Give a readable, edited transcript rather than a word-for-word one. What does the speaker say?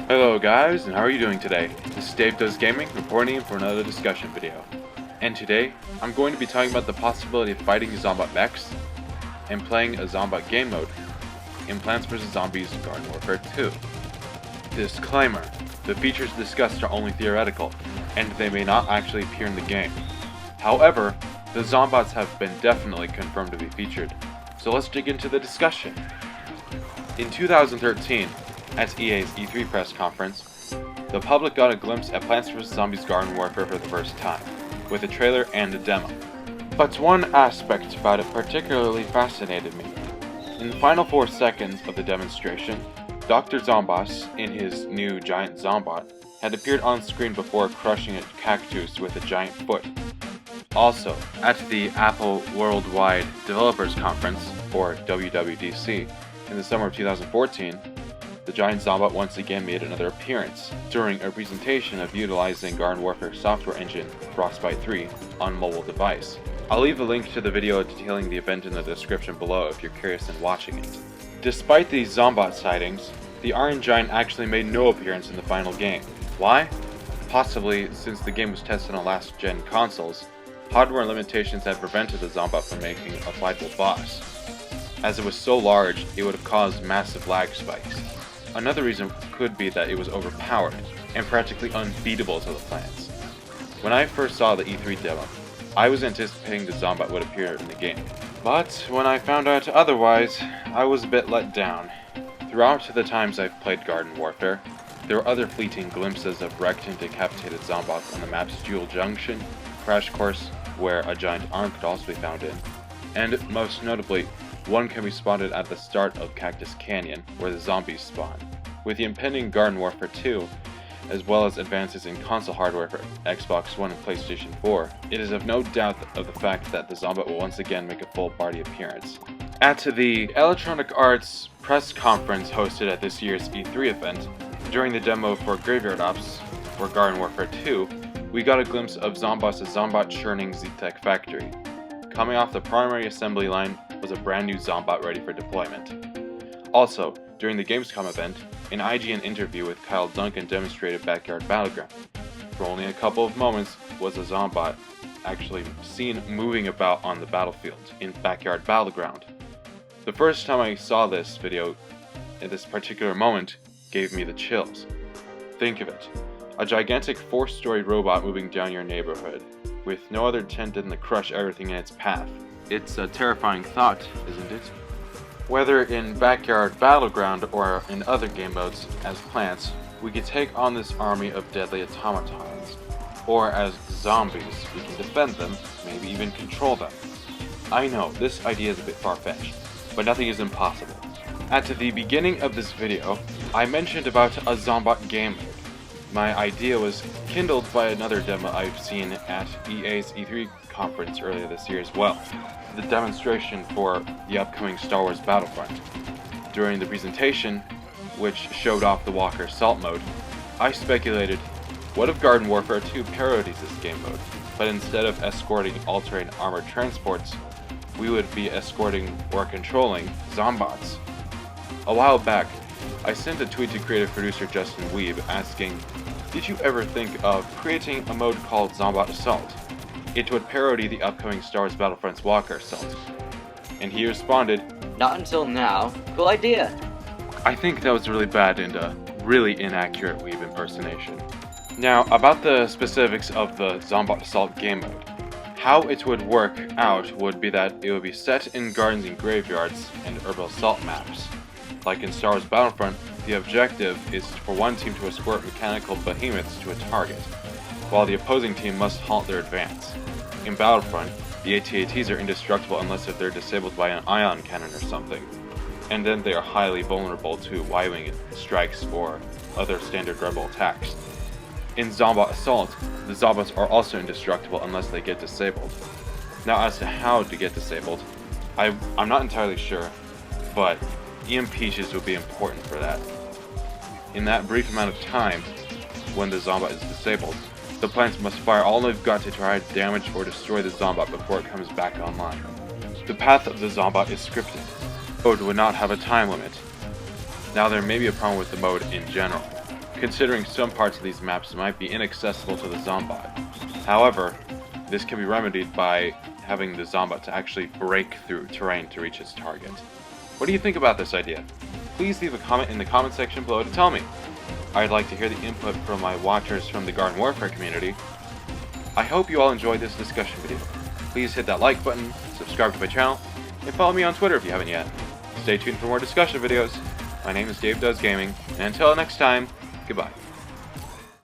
Hello guys, and how are you doing today? This is Dave Does Gaming, reporting in for another discussion video. And today, I'm going to be talking about the possibility of fighting Zombot mechs and playing a Zombot game mode in Plants vs. Zombies Garden Warfare 2. Disclaimer, the features discussed are only theoretical, and they may not actually appear in the game. However, the Zombots have been definitely confirmed to be featured, so let's dig into the discussion. In 2013, at EA's E3 press conference, the public got a glimpse at Plants vs. Zombies Garden Warfare for the first time, with a trailer and a demo. But one aspect about it particularly fascinated me. In the final 4 seconds of the demonstration, Dr. Zombots, in his new giant Zombot, had appeared on screen before crushing a cactus with a giant foot. Also, at the Apple Worldwide Developers Conference, or WWDC, in the summer of 2014, the giant Zombot once again made another appearance during a presentation of utilizing Garden Warfare software engine Frostbite 3 on mobile device. I'll leave a link to the video detailing the event in the description below if you're curious in watching it. Despite these Zombot sightings, the Iron Giant actually made no appearance in the final game. Why? Possibly since the game was tested on last-gen consoles, hardware limitations had prevented the Zombot from making a fightable boss. As it was so large, it would have caused massive lag spikes. Another reason could be that it was overpowered and practically unbeatable to the plants. When I first saw the E3 demo, I was anticipating the Zombot would appear in the game. But when I found out otherwise, I was a bit let down. Throughout the times I've played Garden Warfare, there were other fleeting glimpses of wrecked and decapitated Zombots on the map's Jewel Junction, Crash Course, where a giant arm could also be found in, and most notably, one can be spotted at the start of Cactus Canyon, where the zombies spawn. With the impending Garden Warfare 2, as well as advances in console hardware for Xbox One and PlayStation 4, it is of no doubt of the fact that the Zombot will once again make a full-body appearance. At the Electronic Arts press conference hosted at this year's E3 event, during the demo for Graveyard Ops for Garden Warfare 2, we got a glimpse of Zombots' Zombot churning Z-Tech factory. Coming off the primary assembly line was a brand new Zombot ready for deployment. Also, during the Gamescom event, an IGN interview with Kyle Duncan demonstrated Backyard Battleground. For only a couple of moments was a Zombot actually seen moving about on the battlefield in Backyard Battleground. The first time I saw this video, at this particular moment, gave me the chills. Think of it, a gigantic 4-story robot moving down your neighborhood, with no other intent than to crush everything in its path. It's a terrifying thought, isn't it? Whether in Backyard Battleground or in other game modes as plants, we could take on this army of deadly automatons. Or as zombies, we can defend them, maybe even control them. I know, this idea is a bit far-fetched, but nothing is impossible. At the beginning of this video, I mentioned about a Zombot game mode. My idea was kindled by another demo I've seen at EA's E3 conference earlier this year as well, the demonstration for the upcoming Star Wars Battlefront. During the presentation, which showed off the Walker Assault mode, I speculated, what if Garden Warfare 2 parodies this game mode, but instead of escorting all-terrain armored transports, we would be escorting or controlling Zombots. A while back, I sent a tweet to creative producer Justin Weeb asking, did you ever think of creating a mode called Zombot Assault? It would parody the upcoming Star Wars Battlefront's Walker Assault. And he responded, not until now. Cool idea. I think that was really bad and a really inaccurate Weeb impersonation. Now, about the specifics of the Zombot Assault game mode. How it would work out would be that it would be set in gardens and graveyards and urban assault maps. Like in Star Wars Battlefront, the objective is for one team to escort mechanical behemoths to a target, while the opposing team must halt their advance. In Battlefront, the AT-ATs are indestructible unless if they're disabled by an ion cannon or something, and then they are highly vulnerable to Y-wing strikes or other standard rebel attacks. In Zombot Assault, the Zombots are also indestructible unless they get disabled. Now as to how to get disabled, I'm not entirely sure, but EMP peaches will be important for that. In that brief amount of time, when the Zombot is disabled, the plants must fire all they've got to try to damage or destroy the Zombot before it comes back online. The path of the Zombot is scripted. The mode would not have a time limit. Now there may be a problem with the mode in general. considering some parts of these maps might be inaccessible to the Zombot. However, this can be remedied by having the Zombot to actually break through terrain to reach its target. What do you think about this idea? Please leave a comment in the comment section below to tell me. I'd like to hear the input from my watchers from the Garden Warfare community. I hope you all enjoyed this discussion video. Please hit that like button, subscribe to my channel, and follow me on Twitter if you haven't yet. Stay tuned for more discussion videos. My name is Dave Does Gaming, and until next time, goodbye.